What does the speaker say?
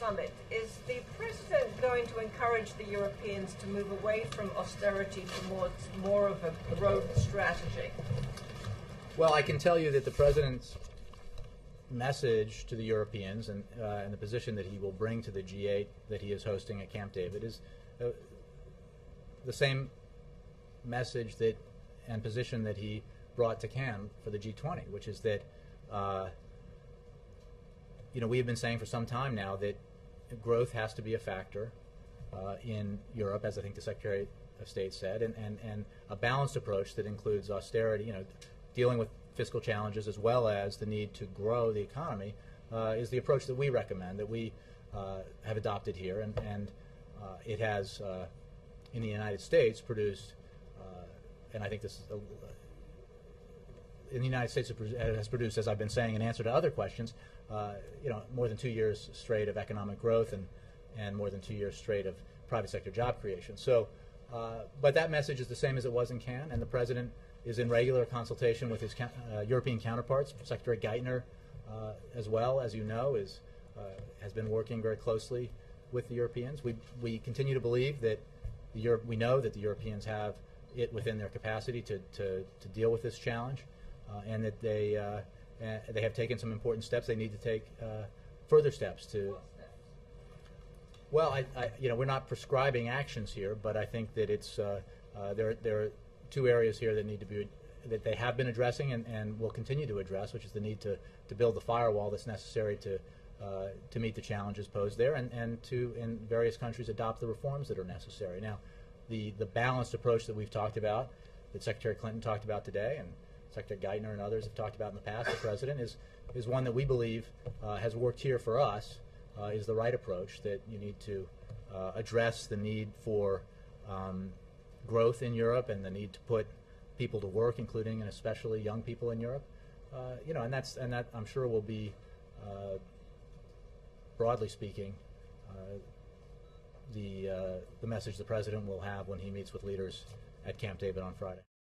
Summit. Is the President going to encourage the Europeans to move away from austerity towards more of a growth strategy? Well, I can tell you that the President's message to the Europeans and the position that he will bring to the G8 that he is hosting at Camp David is the same message that and position that he brought to Cannes for the G20, which is that we have been saying for some time now that growth has to be a factor in Europe, as I think the Secretary of State said, and a balanced approach that includes austerity, dealing with fiscal challenges as well as the need to grow the economy is the approach that we recommend, that we have adopted here, and it has in the United States produced, and I think this in the United States has produced, as I've been saying in answer to other questions, more than 2 years straight of economic growth and more than 2 years straight of private sector job creation. So, but that message is the same as it was in Cannes, and the President is in regular consultation with his European counterparts. Secretary Geithner, as well, as you know, has been working very closely with the Europeans. We continue to believe that we know that the Europeans have it within their capacity to deal with this challenge, and that they have taken some important steps. They need to take further steps to. Well, we're not prescribing actions here, but I think that it's there are two areas here that they have been addressing and will continue to address, which is the need to build the firewall that's necessary to meet the challenges posed there, and to, in various countries, adopt the reforms that are necessary. Now, the balanced approach that we've talked about, that Secretary Clinton talked about today, and Secretary Geithner and others have talked about in the past, the President, is one that we believe has worked here for us, is the right approach, that you need to address the need for growth in Europe and the need to put people to work, including and especially young people in Europe, and that I'm sure will be, broadly speaking, the message the President will have when he meets with leaders at Camp David on Friday.